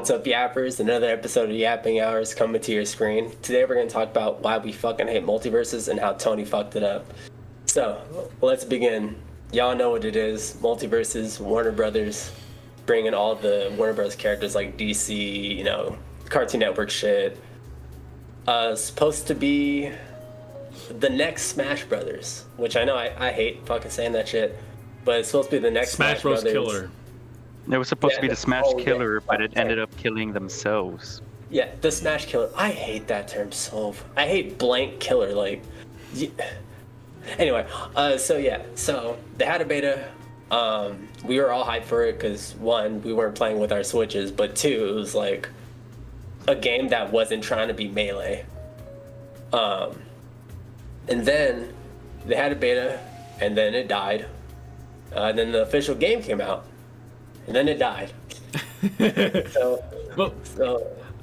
What's up, yappers? Another episode of Yapping Hours coming to your screen. Today we're going to talk about why we fucking hate Multiversus and how Tony fucked it up. So, let's begin. Y'all know what it is. Multiversus, Warner Brothers, bringing all the Warner Brothers characters like DC, you know, Cartoon Network shit. Supposed to be the next Smash Brothers, which I know I hate fucking saying that shit, but it's supposed to be the next Smash Bros. Brothers. Killer. It was supposed to be the Smash Killer, but it ended sorry. up killing themselves. Yeah, the Smash Killer. I hate that term so. I hate blank killer. Like, anyway. So they had a beta. We were all hyped for it because one, we weren't playing with our Switches, but two, it was like a game that wasn't trying to be Melee. And then they had a beta, and then it died. And then the official game came out, and then it died.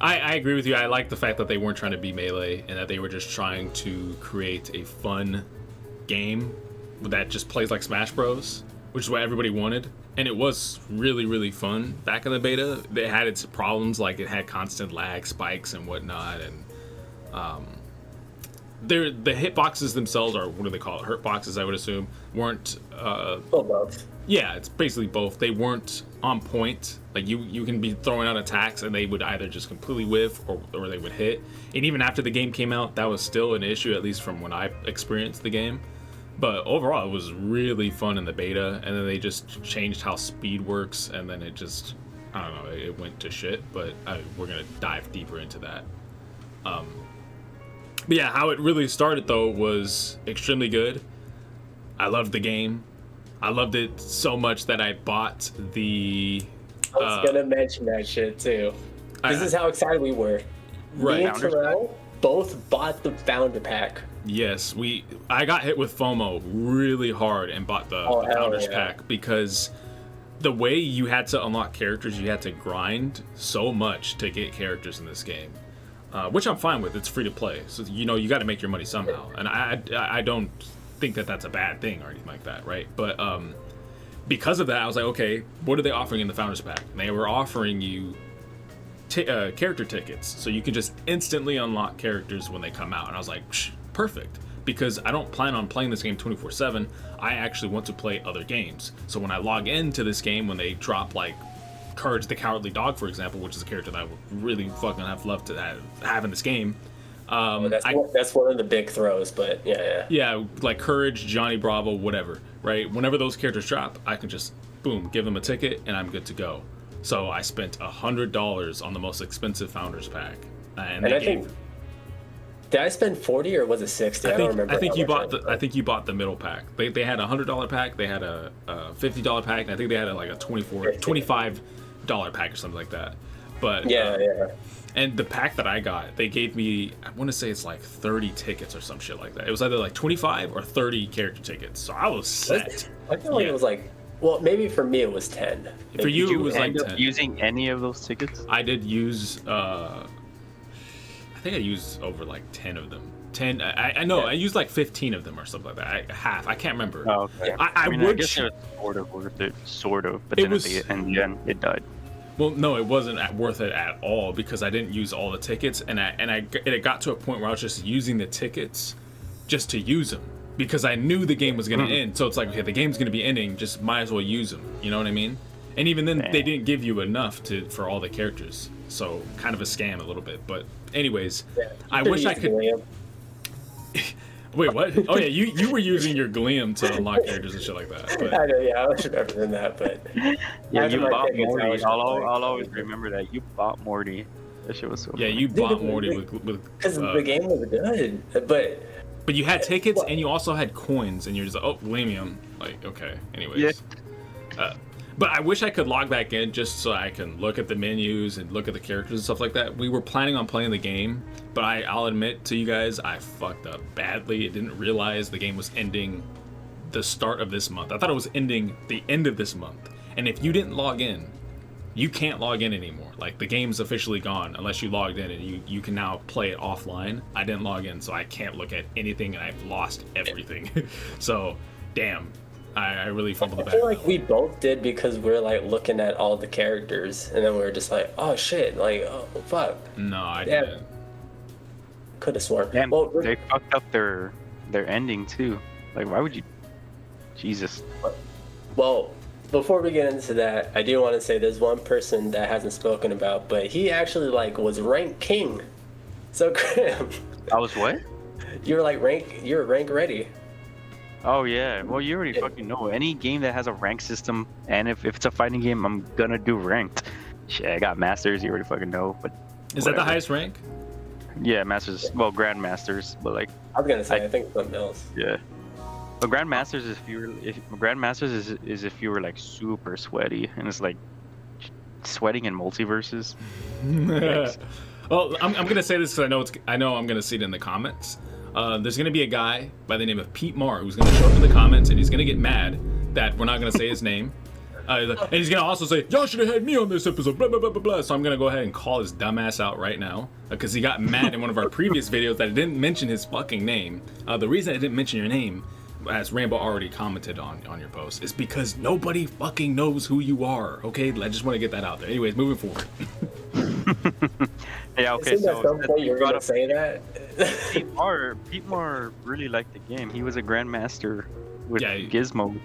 I agree with you. I like the fact that they weren't trying to be Melee and that they were just trying to create a fun game that just plays like Smash Bros, which is what everybody wanted. And it was really, really fun back in the beta. It had its problems, like it had constant lag spikes and whatnot. And the hitboxes themselves, or what do they call it? Hurt boxes, I would assume, weren't. Both. Yeah, it's basically both. They weren't on point. Like you can be throwing out attacks and they would either just completely whiff or they would hit. And even after the game came out, that was still an issue, at least from when I experienced the game. But overall, it was really fun in the beta. And then they just changed how speed works, and then it just, I don't know, it went to shit. But we're gonna dive deeper into that. But yeah, how it really started though was extremely good. I loved the game. I loved it so much that I bought the. I was gonna mention that shit too. This is how excited we were. Right. Me and Terrell both bought the founder pack. Yes, I got hit with FOMO really hard and bought the founders pack because the way you had to unlock characters, you had to grind so much to get characters in this game, which I'm fine with. It's free to play, so you got to make your money somehow, and I don't think that that's a bad thing or anything like that, right? But because of that, I was like, okay, what are they offering in the founders pack? And they were offering you character tickets, so you can just instantly unlock characters when they come out. And I was like, perfect, because I don't plan on playing this game 24/7. I actually want to play other games. So when I log into this game, when they drop like Courage the Cowardly Dog, for example, which is a character that I would really fucking have loved to have in this game. That's one of the big throws, but yeah, like Courage, Johnny Bravo, whatever, right? Whenever those characters drop, I can just boom, give them a ticket, and I'm good to go. So I spent $100 on the most expensive founders pack, and I think, did I spend 40 or was it 60? I don't remember. I think you bought the middle pack. They had a $100 pack, they had a $50 pack, and I think they had like a $25 pack or something like that. But yeah. And the pack that I got, they gave me, I want to say it's like 30 tickets or some shit like that. It was either like 25 or 30 character tickets. So I was set. I feel like it was like, well, maybe for me it was 10. For you, it was like 10. Using any of those tickets? I did use, I think I used over like 10 of them. 10, I know, I used like 15 of them or something like that. I can't remember. Oh, okay. I guess it was sort of worth it, but then at the end, it died. Well, no, it wasn't worth it at all because I didn't use all the tickets, and it got to a point where I was just using the tickets just to use them because I knew the game was going to end. So it's like, okay, the game's going to be ending, just might as well use them. You know what I mean? And even then, they didn't give you enough for all the characters, so kind of a scam a little bit. But anyways, I wish I could. Wait, what? Oh yeah, you were using your Gleam to unlock characters and shit like that. But... I know, yeah, I should have done that, but yeah, you bought Morty. I'll always remember that you bought Morty. That shit was so. Yeah, you bought Morty with because the game was good, but you had tickets and you also had coins, and you're just like, oh, Glamium. Like, okay, anyways. Yeah. But I wish I could log back in just so I can look at the menus and look at the characters and stuff like that. We were planning on playing the game, but I'll admit to you guys, I fucked up badly. I didn't realize the game was ending the start of this month. I thought it was ending the end of this month. And if you didn't log in, you can't log in anymore. Like, the game's officially gone unless you logged in, and you can now play it offline. I didn't log in, so I can't look at anything, and I've lost everything. So, damn. I really fumbled the I bag. feel like we both did because we're like looking at all the characters, and then we were just like, oh shit, like oh fuck. No, I Yeah. didn't. Could have sworn. Damn, Well, they fucked up their ending too. Like, why would you? Jesus. well, before we get into that, I do want to say there's one person that hasn't spoken about, but he actually like was rank king. So Crim, I was what? you're rank ready. Oh yeah. Well, you already Yeah. fucking know. Any game that has a rank system, and if it's a fighting game, I'm gonna do ranked. Shit, I got masters. You already fucking know. But Is that the whatever. highest rank? Yeah, masters. Well, grandmasters, but like, I was gonna say I think it's something else. yeah. But grandmasters is if you were like super sweaty, and it's like sweating in multiverses. Well, I'm gonna say this because I know I'm gonna see it in the comments. There's gonna be a guy by the name of Pete Marr who's gonna show up in the comments and he's gonna get mad that we're not gonna say his name. And he's gonna also say, y'all should have had me on this episode, blah, blah, blah, blah, blah. So I'm gonna go ahead and call his dumbass out right now because he got mad in one of our previous videos that I didn't mention his fucking name. The reason I didn't mention your name, as Rainbow already commented on your post, is because nobody fucking knows who you are, okay? I just want to get that out there. Anyways, moving forward. Yeah, okay, Isn't at so some point you you're brought gonna up say that? Pete Marr really liked the game. He was a grandmaster with Yeah, Gizmo.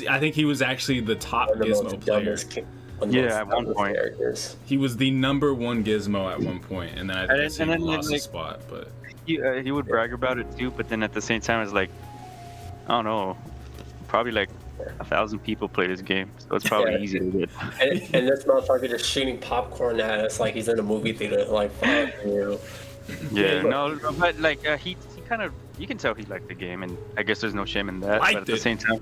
I think he was actually the top One of the Gizmo most player. dumbest one of the Yeah, most at one dumbest point. characters. He was the number one Gizmo at one point, and then I guess he then, lost like, his spot. But He would brag about it too, but then at the same time, it's like, I don't know, probably like 1,000 people play this game, so it's probably Yeah. easy to get. And this motherfucker just shooting popcorn at us like he's in a movie theater. Like fuck you. Yeah, no, but like he kind of, you can tell he liked the game, and I guess there's no shame in that. Liked but at the it. same time,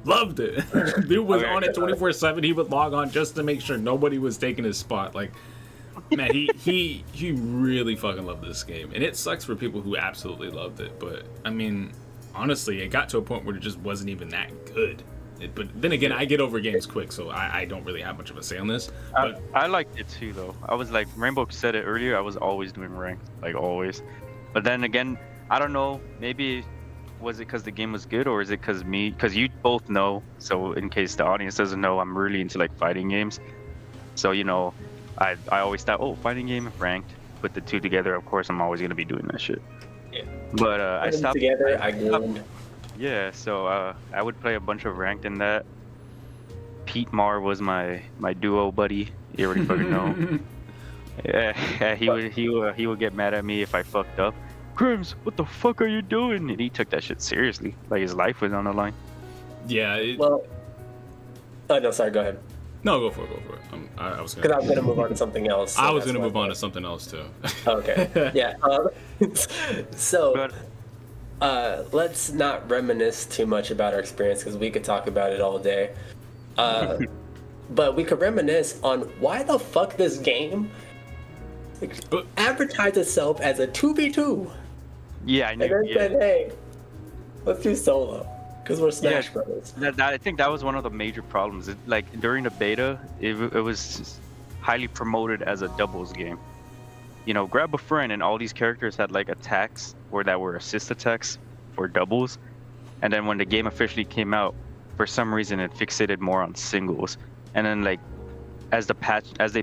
loved it. Dude was Okay. on it 24/7. He would log on just to make sure nobody was taking his spot. Like, man, he really fucking loved this game, and it sucks for people who absolutely loved it. But I mean, honestly, it got to a point where it just wasn't even that good. But then again, I get over games quick, so I don't really have much of a say on this. But I liked it too, though. I was like, Rainbow said it earlier, I was always doing ranked, like always. But then again, I don't know, maybe was it because the game was good, or is it because me? Because you both know, so in case the audience doesn't know, I'm really into like fighting games. So, you know, I always thought, oh, fighting game, ranked, put the two together, of course, I'm always going to be doing that shit. Yeah. But I Put them stopped. together. I gloomed. Yeah, so I would play a bunch of ranked in that. Pete Marr was my duo buddy. You already fucking know. Yeah, he would get mad at me if I fucked up. Crims, what the fuck are you doing? And he took that shit seriously, like his life was on the line. yeah, Well, oh no, sorry. Go ahead. no, go for it. I was Because gonna. I'm gonna move on to something else. so I was that's gonna why move on to something else too. Okay. Yeah. So. But Let's not reminisce too much about our experience because we could talk about it all day. But we could reminisce on why the fuck this game advertised itself as a 2v2 yeah, I and knew. then Yeah. said, hey, let's do solo because we're Smash Yeah. Brothers. I think that was one of the major problems. Like during the beta, it was highly promoted as a doubles game. You know, grab a friend, and all these characters had like attacks or that were assist attacks for doubles. And then when the game officially came out, for some reason it fixated more on singles. And then like as they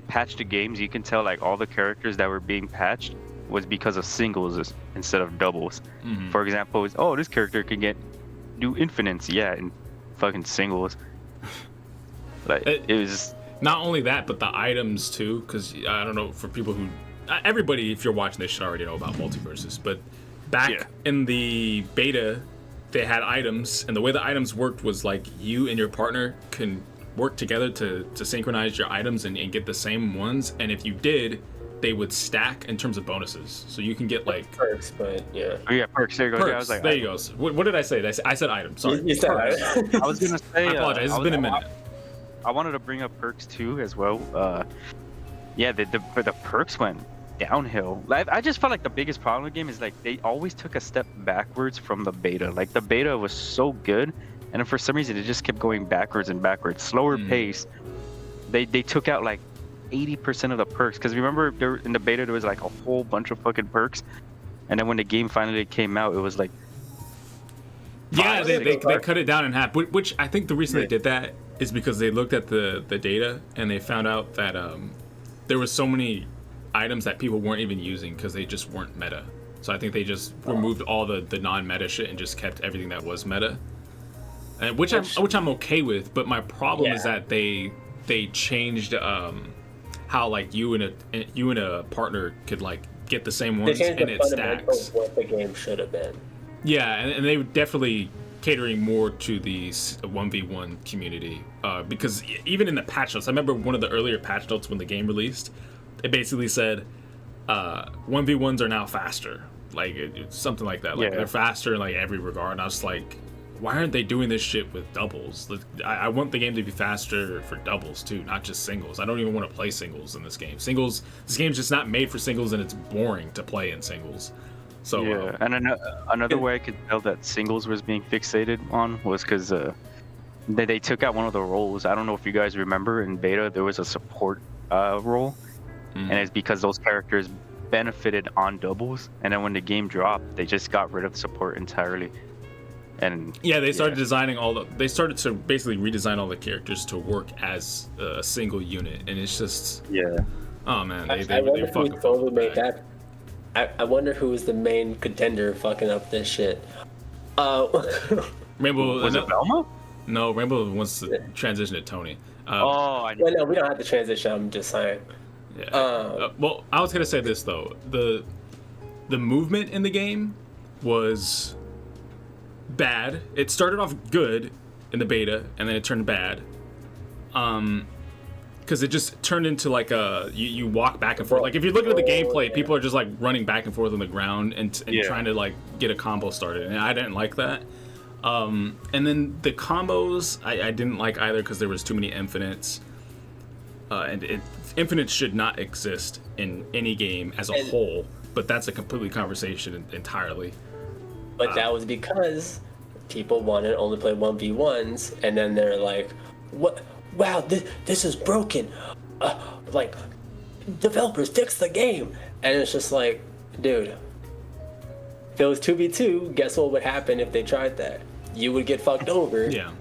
patched the games, you can tell like all the characters that were being patched was because of singles instead of doubles. Mhm. For example, this character can do infinites, yeah, in fucking singles. Like it was. Not only that, but the items too, because I don't know, for people who, everybody, if you're watching this, should already know about Multiversus. But back in the beta, they had items, and the way the items worked was like you and your partner can work together to synchronize your items and get the same ones. And if you did, they would stack in terms of bonuses. So you can get like Perks, but yeah. Oh yeah, perks. There you go. perks. Yeah, I was like, there you go. What did I say? I said items. Sorry. You said Perks. I was gonna say. I apologize. It's been a minute. I wanted to bring up perks too as well. Yeah, the perks went downhill. Like, I just felt like the biggest problem with the game is like they always took a step backwards from the beta. Like the beta was so good, and then for some reason it just kept going backwards and backwards, slower pace. They took out like 80% of the perks, because remember in the beta there was like a whole bunch of fucking perks, and then when the game finally came out, it was like Yeah, they cut it down in half, which I think the reason they did that is because they looked at the data and they found out that there was so many items that people weren't even using because they just weren't meta. So I think they just removed all the non-meta shit and just kept everything that was meta, and which I'm okay with. But my problem is that they changed how like you and a partner could like get the same ones and it stacks. What the game should have been. Yeah, and they were definitely catering more to the 1v1 community because even in the patch notes, I remember one of the earlier patch notes when the game released, it basically said 1v1s are now faster, like it's something like that. Like they're faster in like every regard. And I was like, why aren't they doing this shit with doubles? I want the game to be faster for doubles too, not just singles. I don't even want to play singles in this game. This game's just not made for singles, and it's boring to play in singles. So and another way I could tell that singles was being fixated on was because they took out one of the roles. I don't know if you guys remember in beta there was a support role, and it's because those characters benefited on doubles, and then when the game dropped, they just got rid of support entirely. And they started designing they started to basically redesign all the characters to work as a single unit, and it's just oh man, they really fucking totally made that. I wonder who is the main contender fucking up this shit. Rainbow was it Velma? No, Rainbow wants to transition to Tony. I know. Well, no, we don't have to transition. I'm just saying. Yeah. Well, I was gonna say this though. The movement in the game was bad. It started off good in the beta, and then it turned bad. Because it just turned into like you walk back and forth. Like if you're looking at the gameplay, people are just like running back and forth on the ground and trying to like get a combo started, and I didn't like that. And then the combos I didn't like either because there was too many infinites. Infinites should not exist in any game as a whole, but that's a completely conversation entirely. But that was because people wanted to only play 1v1s, and then they're like, "What? Wow, this is broken. Like, developers fix the game." And it's just like, dude, if it was 2v2, guess what would happen if they tried that? You would get fucked over. Yeah.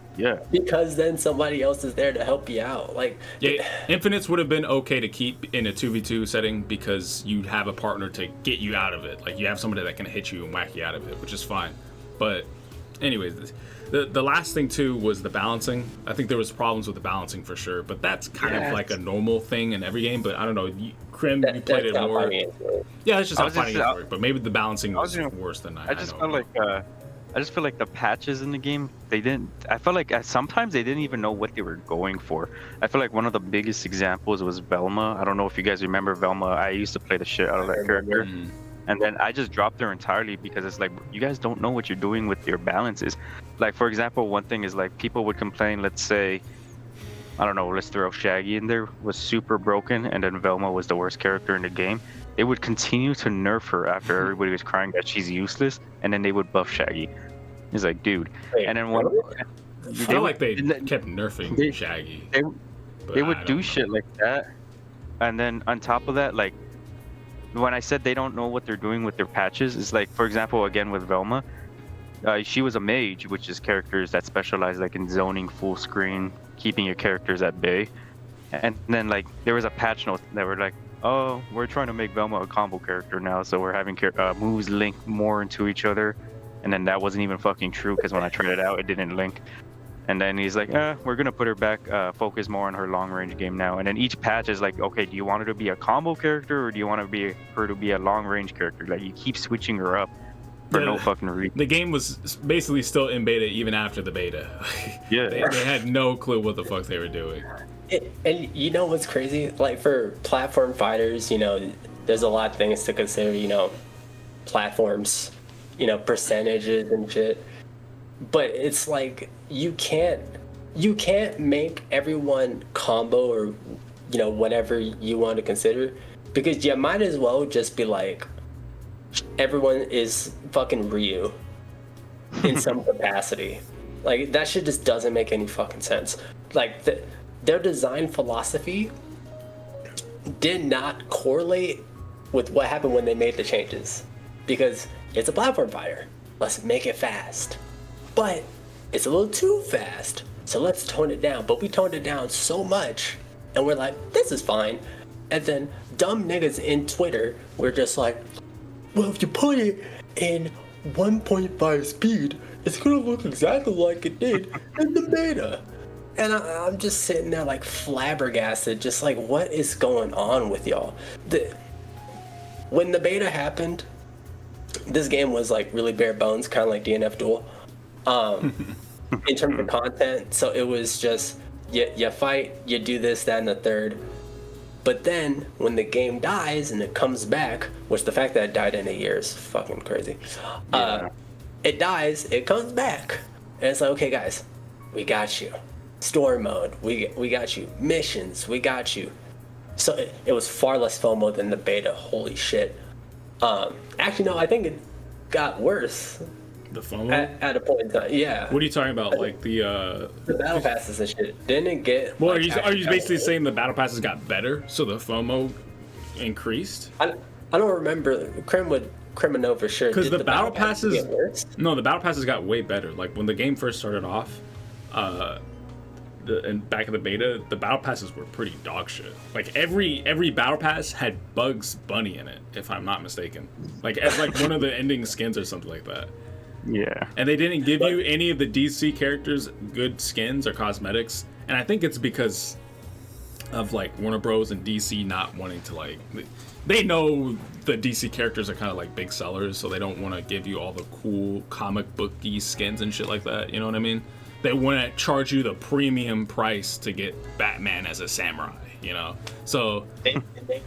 Because then somebody else is there to help you out. Like, infinites would have been okay to keep in a 2v2 setting because you'd have a partner to get you out of it. Like you have somebody that can hit you and whack you out of it, which is fine. But anyways, the last thing too was the balancing. I think there was problems with the balancing for sure, but that's kind of like a normal thing in every game. But I don't know, you played it more. Yeah, that's just how fighting games work. But maybe the balancing was worse than I just felt like. I just feel like the patches in the game, I felt like sometimes they didn't even know what they were going for. I feel like one of the biggest examples was Velma. I don't know if you guys remember Velma. I used to play the shit out of that character. And then I just dropped her entirely because it's like, you guys don't know what you're doing with your balances. Like, for example, one thing is like people would complain, let's say, I don't know, let's throw Shaggy in there, was super broken, and then Velma was the worst character in the game. They would continue to nerf her after everybody was crying that she's useless, and then they would buff Shaggy. He's like, dude. And then one, I feel like they kept nerfing Shaggy. They would do shit like that, and then on top of that, like when I said they don't know what they're doing with their patches, it's like, for example, again with Velma, she was a mage, which is characters that specialize like in zoning full screen, keeping your characters at bay. And then like there was a patch note that were like, oh, we're trying to make Velma a combo character now, so we're having moves link more into each other. And then that wasn't even fucking true because when I tried it out, it didn't link. And then he's like, we're gonna put her back, focus more on her long range game now. And then each patch is like, okay, do you want her to be a combo character or do you want her to be a long range character? Like you keep switching her up for no fucking reason. The game was basically still in beta even after the beta. They had no clue what the fuck they were doing. And you know what's crazy? Like for platform fighters, you know, there's a lot of things to consider, you know, platforms, you know, percentages and shit. But it's like you can't make everyone combo or, you know, whatever you want to consider, because you might as well just be like everyone is fucking Ryu in some capacity. Like that shit just doesn't make any fucking sense. Like their design philosophy did not correlate with what happened when they made the changes, because it's a platform fighter. Let's make it fast. but it's a little too fast. So let's tone it down. But we toned it down so much, and we're like, this is fine. And then dumb niggas in Twitter were just like, well, if you put it in 1.5 speed, it's gonna look exactly like it did in the beta. And I'm just sitting there like flabbergasted, just like, what is going on with y'all? When the beta happened, this game was like really bare bones, kind of like DNF Duel, in terms of content. So it was just, you fight, you do this, that, and the third. But then when the game dies and it comes back, which the fact that it died in a year is fucking crazy. Yeah. It dies, it comes back, and it's like, okay, guys, we got you. Story mode, we got you. Missions, we got you. So it was far less FOMO than the beta. Holy shit. Actually, no, I think it got worse. The FOMO? At a point in time, yeah. What are you talking about? Like the battle passes and shit. Didn't it get? Well, like, are you basically saying the battle passes got better, so the FOMO increased? I don't remember. Crim know for sure. Because the battle passes get worse? No, the battle passes got way better. Like when the game first started off, and back in the beta, the battle passes were pretty dog shit. Like every battle pass had Bugs Bunny in it, if I'm not mistaken. Like as like one of the ending skins or something like that. Yeah. And they didn't give you any of the DC characters good skins or cosmetics, and I think it's because of like Warner Bros. And DC not wanting to like. They know the DC characters are kind of like big sellers, so they don't want to give you all the cool comic booky skins and shit like that. You know what I mean? They want to charge you the premium price to get Batman as a samurai. You know, so they made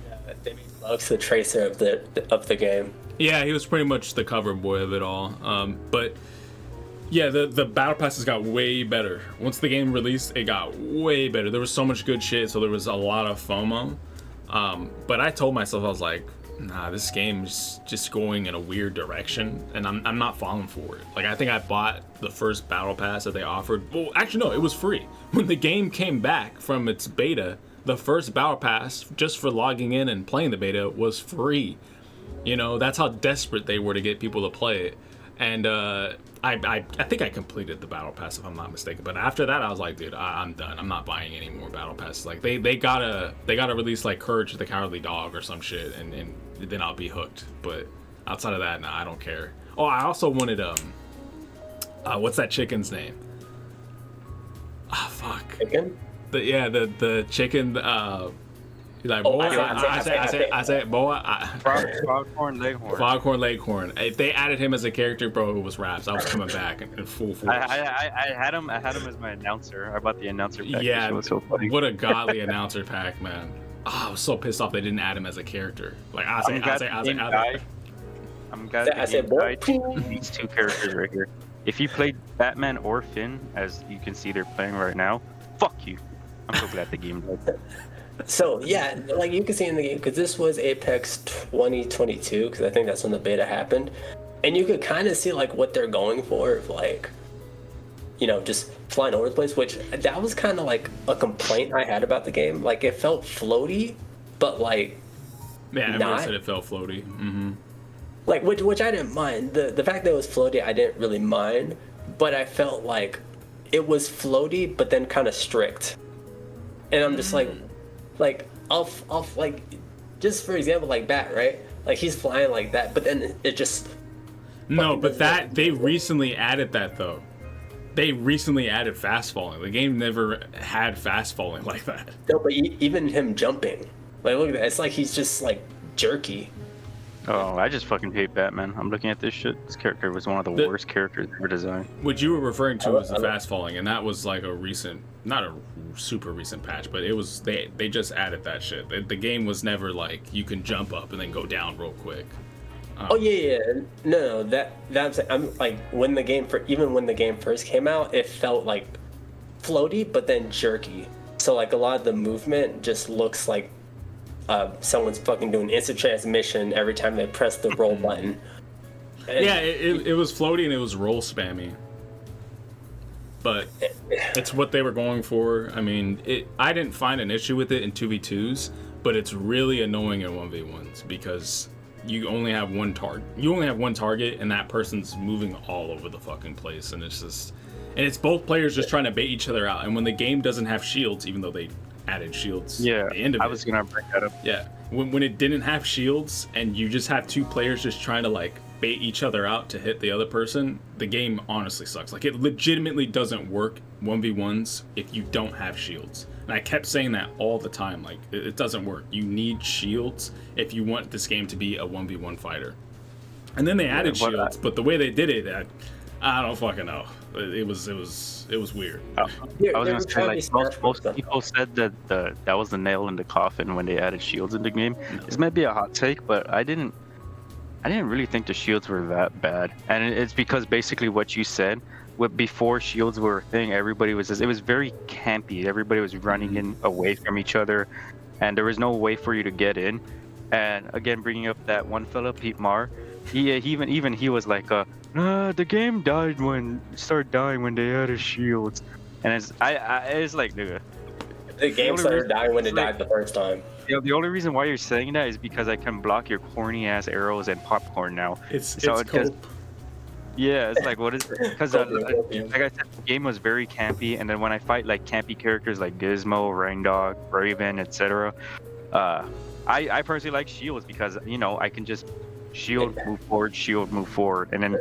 Bugs the tracer of the game. Yeah, he was pretty much the cover boy of it all. But yeah, the battle passes got way better. Once the game released, it got way better. There was so much good shit, so there was a lot of FOMO. But I told myself, I was like, nah, this game is just going in a weird direction, and I'm not falling for it. Like, I think I bought the first battle pass that they offered. Well, actually, no, it was free. When the game came back from its beta, the first battle pass, just for logging in and playing the beta, was free. You know, that's how desperate they were to get people to play it. And I think I completed the battle pass, if I'm not mistaken. But after that, I was like, dude, I'm done. I'm not buying any more battle passes. Like they gotta release like Courage the Cowardly Dog or some shit, and then I'll be hooked. But outside of that, nah, I don't care. Oh, I also wanted what's that chicken's name? Ah, fuck. Chicken? The chicken. Like, boy, I said, boy. Foghorn Leghorn. Foghorn Leghorn. If they added him as a character, bro, it was raps. I was coming back in full force. I had him as my announcer. I bought the announcer pack. Yeah, was so funny. What a godly announcer pack, man. Oh, I was so pissed off they didn't add him as a character. Like, I said, these two characters right here. If you played Batman or Finn, as you can see they're playing right now, fuck you. I'm so glad the game died. So yeah, like you can see in the game, because this was Apex 2022, because I think that's when the beta happened, and you could kind of see like what they're going for, of like, you know, just flying over the place. Which that was kind of like a complaint I had about the game. Like it felt floaty, but like yeah, everyone said it felt floaty. Mm-hmm. Like which I didn't mind. The fact that it was floaty, I didn't really mind, but I felt like it was floaty, but then kind of strict, and I'm just like I'll like, just for example, like Bat, right? Like he's flying like that, but then it just no. But that they recently added that though. They recently added fast falling. The game never had fast falling like that. No, but even him jumping, like look at that. It's like he's just like jerky. Oh, I just fucking hate Batman. I'm looking at this shit. This character was one of the worst characters ever designed. What you were referring to was the fast falling, and that was like a recent, not a super recent patch, but it was they just added that shit. The game was never like you can jump up and then go down real quick. Oh yeah. No, that's I'm like when the game even when the game first came out, it felt like floaty but then jerky. So like a lot of the movement just looks like someone's fucking doing instant transmission every time they press the roll button. And yeah, it was floaty and it was roll spammy. But it's what they were going for. I mean, I didn't find an issue with it in 2v2s, but it's really annoying in 1v1s because you only have one target. You only have one target, and that person's moving all over the fucking place, and it's both players just trying to bait each other out. And when the game doesn't have shields, even though they added shields at the end of it. I was gonna bring that up. Yeah, when it didn't have shields, and you just have two players just trying to like bait each other out to hit the other person, the game honestly sucks. Like, it legitimately doesn't work 1v1s if you don't have shields. And I kept saying that all the time. Like, it doesn't work. You need shields if you want this game to be a 1v1 fighter. And then they added shields, but the way they did it, I don't fucking know. It was weird. I was gonna say, like, most people said that that was the nail in the coffin when they added shields in the game. No. This might be a hot take, but I didn't really think the shields were that bad. And it's because basically what you said, before shields were a thing, it was very campy. Everybody was running in away from each other, and there was no way for you to get in. And again, bringing up that one fella, Pete Marr, he was like, the game started dying when they added shields. And it's like, nigga, the game started dying when it died the first time. Yeah, the only reason why you're saying that is because I can block your corny ass arrows and popcorn now. It's cope. Yeah, it's like, what is it? Because like I said, the game was very campy, and then when I fight like campy characters like Gizmo, Raindog, Raven, etc., I personally like shields because, you know, I can just shield, move forward, and then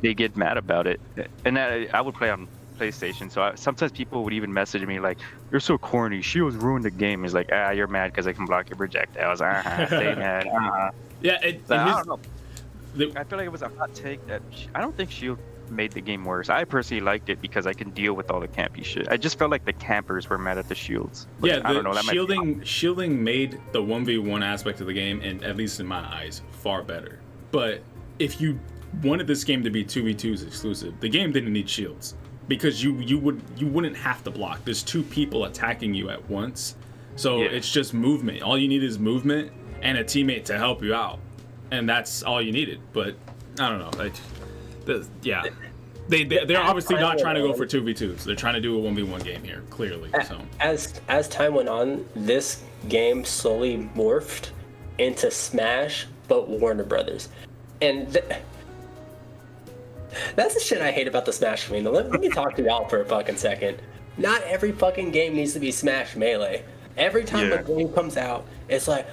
they get mad about it. And I would play on PlayStation, so sometimes people would even message me like, "You're so corny. Shields ruined the game." It's like, you're mad because I can block your projectiles. Stay mad. Yeah, I don't know. I feel like it was a hot take that I don't think Shield made the game worse. I personally liked it because I can deal with all the campy shit. I just felt like the campers were mad at the shields. But yeah, I don't know. Shielding made the 1v1 aspect of the game, and at least in my eyes, far better. But if you wanted this game to be 2v2s exclusive, the game didn't need shields because you wouldn't have to block. There's two people attacking you at once, so it's just movement. All you need is movement and a teammate to help you out. And that's all you needed, but I don't know. They're obviously not trying to go for 2v2s. They're trying to do a 1v1 game here, clearly. So as time went on, this game slowly morphed into Smash, but Warner Brothers, and that's the shit I hate about the Smash community. Let me talk to y'all for a fucking second. Not every fucking game needs to be Smash Melee. Every time a game comes out, it's like,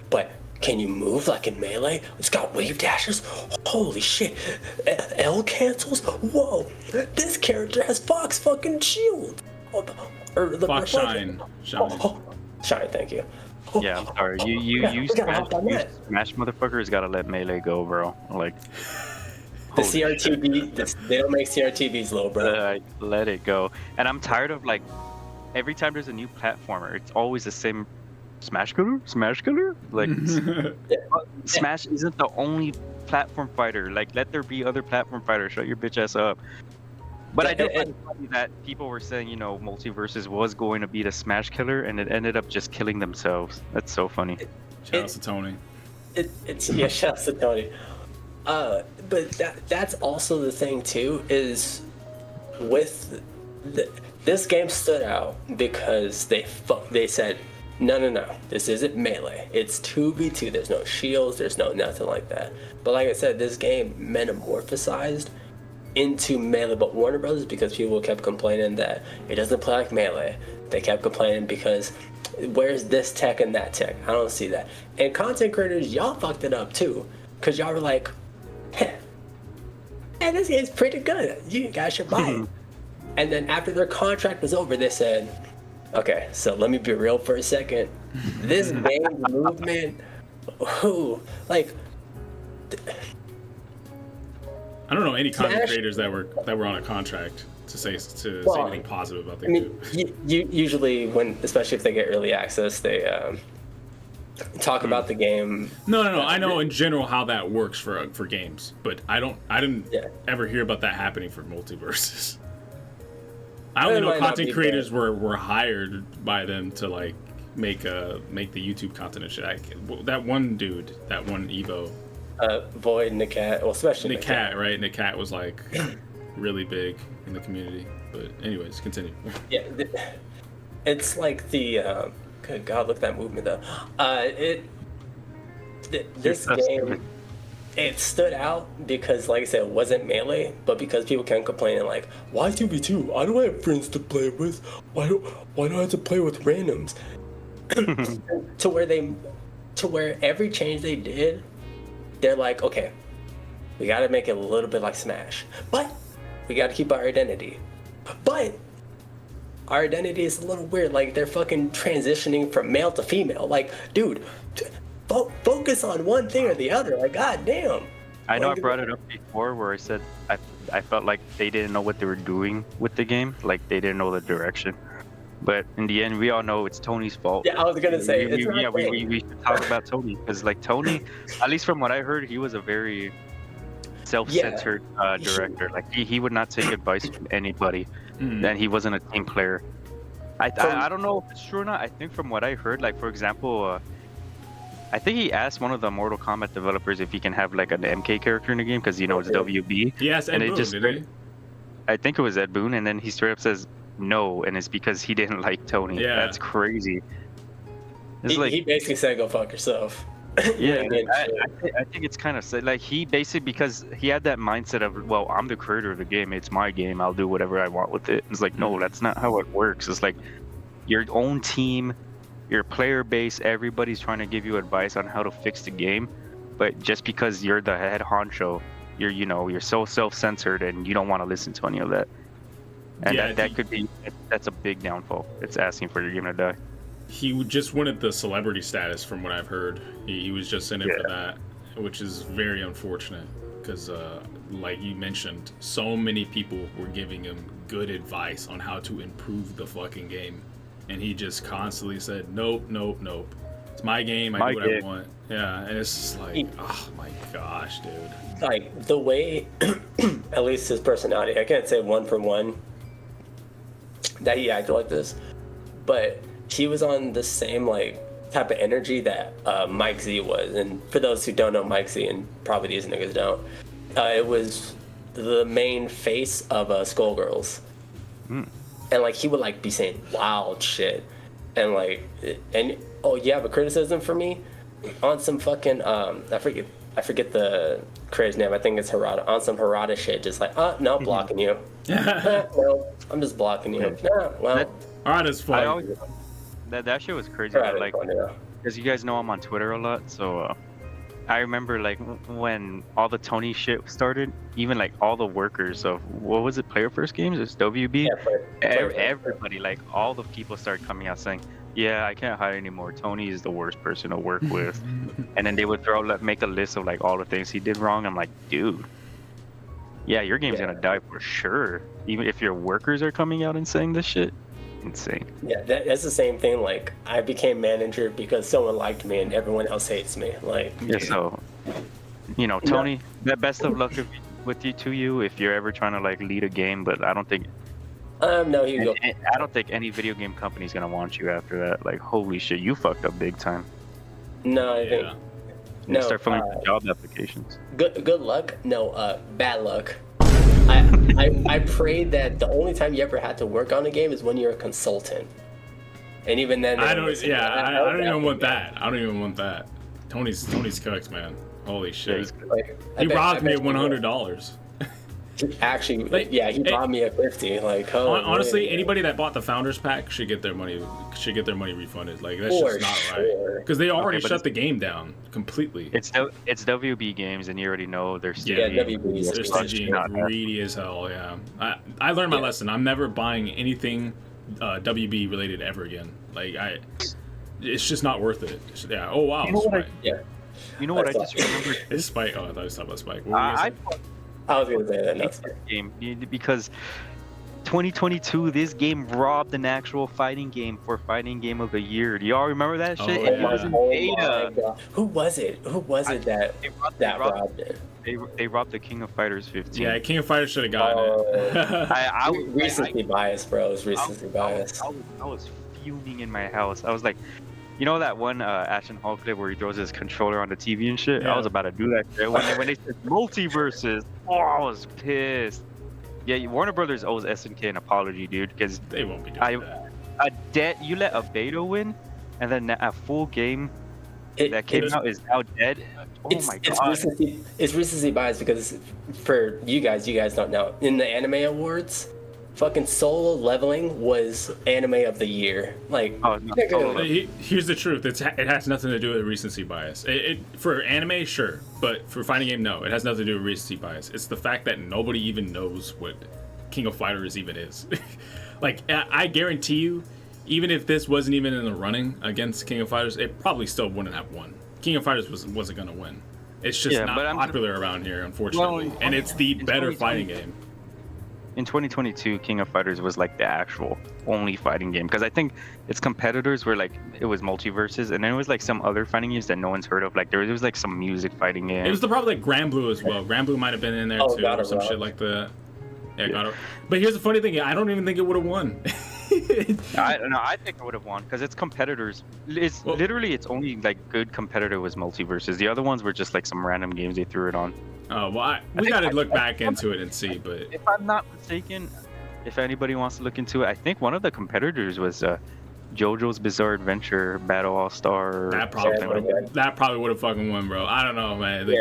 but can you move like in Melee? It's got wave dashes. Holy shit. L cancels? Whoa. This character has Fox fucking shield. Fox Shine. Shine, thank you. Yeah, I'm sorry. You Smash motherfuckers gotta let Melee go, bro. Like, the CRTV, they don't make CRTVs low, bro. Let it go. And I'm tired of, like, every time there's a new platformer, it's always the same. Smash killer? Like, Smash isn't the only platform fighter. Like, let there be other platform fighters. Shut your bitch ass up. But I do find it funny that people were saying, you know, Multiversus was going to be the Smash killer, and it ended up just killing themselves. That's so funny. Shout out to Tony. Shout out to Tony. But that's also the thing too, is with this game stood out because they said, no, this isn't Melee. It's 2v2. There's no shields. There's no nothing like that. But like I said, this game metamorphosized into Melee, but Warner Brothers, because people kept complaining that it doesn't play like Melee. They kept complaining because where's this tech and that tech? I don't see that. And content creators, y'all fucked it up too, because y'all were like, hey, this game's pretty good. You guys should buy it. And then after their contract was over, they said, okay, so let me be real for a second. This game movement, I don't know any content creators that were on a contract to say anything positive about the game. Usually, especially if they get early access, they talk about the game. No. I know in general how that works for games, but I didn't ever hear about that happening for Multiversus. I only know content creators were hired by them to like make the YouTube content and shit. That one dude, that one Evo. Void, Nicat, well, especially Nicat, right? Nicat was like really big in the community. But anyways, continue. Yeah, it's like the good God, look at that movement though. this game, it stood out because, like I said, it wasn't melee, but because people kept complaining, like, why 2v2? I don't have friends to play with. Why do I have to play with randoms? to where every change they did, they're like, okay, we got to make it a little bit like Smash, but we got to keep our identity. But our identity is a little weird. Like, they're fucking transitioning from male to female. Like, dude, focus on one thing or the other. Like, goddamn. I know I brought it up before where I said I felt like they didn't know what they were doing with the game. Like, they didn't know the direction. But in the end, we all know it's Tony's fault. Yeah, I was gonna say. We should talk about Tony, because like Tony, at least from what I heard, he was a very self-centered director. Like he would not take advice from anybody, and he wasn't a team player. I don't know if it's true or not. I think from what I heard, like for example, I think he asked one of the Mortal Kombat developers if he can have like an MK character in the game because it's WB. Yes, Ed Boon, did he? I think it was Ed Boon, and then he straight up says no, and it's because he didn't like Tony. Yeah, that's crazy. It's he basically said, "Go fuck yourself." Yeah, I think it's kind of like he basically, because he had that mindset of, well, I'm the creator of the game, it's my game, I'll do whatever I want with it. It's like, no, that's not how it works. It's like your own team, your player base, everybody's trying to give you advice on how to fix the game, but just because you're the head honcho, you're so self-censored and you don't want to listen to any of that. And that's a big downfall. It's asking for your game to die. He just wanted the celebrity status, from what I've heard. He was just in it for that, which is very unfortunate because, like you mentioned, so many people were giving him good advice on how to improve the fucking game, and he just constantly said, "Nope, nope, nope. It's my game. I do what I want." Yeah, and it's just like, oh my gosh, dude. Like the way, at least his personality, I can't say one for one that he acted like this, but he was on the same like type of energy that Mike Z was. And for those who don't know Mike Z, and probably these niggas don't, it was the main face of Skullgirls. And like he would like be saying wild shit, and like, and oh, you have a criticism for me on some fucking I forget the creator's name. I think it's Harada. On some Harada shit, just like, no, blocking you. No, I'm just blocking you. Well, Harada's fun. That shit was crazy. Like, because you guys know I'm on Twitter a lot, so I remember like when all the Tony shit started, even like all the workers of what was it, Player First Games, it's WB. Everybody, like all the people started coming out saying, "Yeah, I can't hide anymore. Tony is the worst person to work with." And then they would make a list of like all the things he did wrong. I'm like, dude, yeah, your game's gonna die for sure. Even if your workers are coming out and saying this shit. Insane. Yeah, that's the same thing. Like, I became manager because someone liked me and everyone else hates me. Like, yeah, so Tony, best of luck with you if you're ever trying to like lead a game. But I don't think no, you go. I don't think any video game company's gonna want you after that. Like, holy shit, you fucked up big time. No, I think no. Start filling job applications. Good luck. No, bad luck. I pray that the only time you ever had to work on a game is when you're a consultant, and even then. I don't even want that. I don't even want that. Tony's cooked, man. Holy shit! He robbed me of $100. Actually, like, he robbed me at 50. Like, honestly, anybody that bought the Founders Pack should get their money refunded. Like, that's just not right, because they already shut the game down completely. It's WB Games, and you already know they're stingy. They're stingy and greedy as hell. Yeah, I learned my lesson. I'm never buying anything WB related ever again. Like, it's just not worth it. Yeah. Oh wow. You know what I just remembered? It's Spike. Oh, I thought you was talking about Spike. I was gonna say that next game because 2022, this game robbed an actual fighting game for fighting game of the year. Do y'all remember that shit? It was in beta. Who was it that robbed it? They robbed the King of Fighters 15. Yeah, King of Fighters should have gotten it. Recency bias, bro. It was recency bias. I was fuming in my house. I was like, you know that one Ashton Hall clip where he throws his controller on the TV and shit? Yeah. I was about to do that shit. When they said Multiversus, I was pissed. Yeah, Warner Brothers owes SNK an apology, dude, because they won't be doing that. You let a beta win, and then a full game that came out is now dead. Oh my god! It's recency bias because for you guys don't know. In the anime awards, fucking Solo Leveling was anime of the year. Like, Oh, no, Here's the truth. It has nothing to do with recency bias. For anime, sure, but for fighting game, no. It has nothing to do with recency bias. It's the fact that nobody even knows what King of Fighters even is. Like, I guarantee you, even if this wasn't even in the running against King of Fighters, it probably still wouldn't have won. King of Fighters wasn't gonna win. It's just not popular around here, unfortunately, and it's the better fighting game. In 2022, King of Fighters was like the actual only fighting game, because I think its competitors were like, it was Multiversus, and then it was like some other fighting games that no one's heard of. Like there was like some music fighting game. It was probably like Grand Blue as well. Grand Blue might have been in there too, or some shit like that. Yeah. But here's the funny thing: I don't even think it would have won. I think it would have won because its competitors. Literally its only like good competitor was Multiversus. The other ones were just like some random games they threw it on. Oh well, we got to look back into it and see. But if I'm not mistaken, if anybody wants to look into it, I think one of the competitors was JoJo's Bizarre Adventure Battle All Star. That probably would have fucking won, bro. I don't know, man.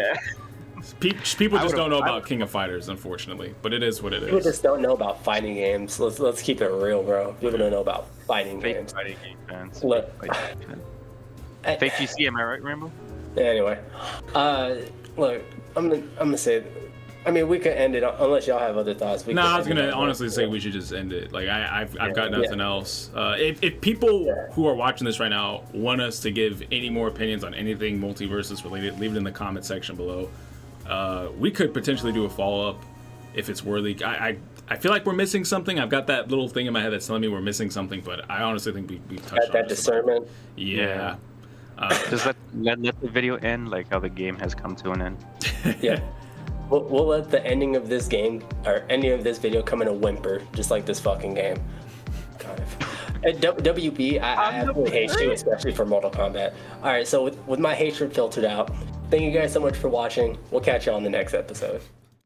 People just don't know about King of Fighters, unfortunately. But it is what it is. People just don't know about fighting games. Let's keep it real, bro. People don't know about fighting games. Fighting game fans. Look, fake GC, am I right, Rainbow? Anyway, look, I'm gonna say, I mean, we could end it unless y'all have other thoughts. I was gonna honestly say we should just end it. Like I've got nothing else. If people who are watching this right now want us to give any more opinions on anything Multiversus related, leave it in the comment section below. We could potentially do a follow-up if it's worthy. I feel like we're missing something. I've got that little thing in my head that's telling me we're missing something, but I honestly think we've touched on that discernment. Yeah. Just let the video end like how the game has come to an end. Yeah. We'll let the ending of this game or ending of this video come in a whimper, just like this fucking game. Kind of. And WB, I absolutely hate you, especially for Mortal Kombat. All right, so with my hatred filtered out, thank you guys so much for watching. We'll catch you on the next episode.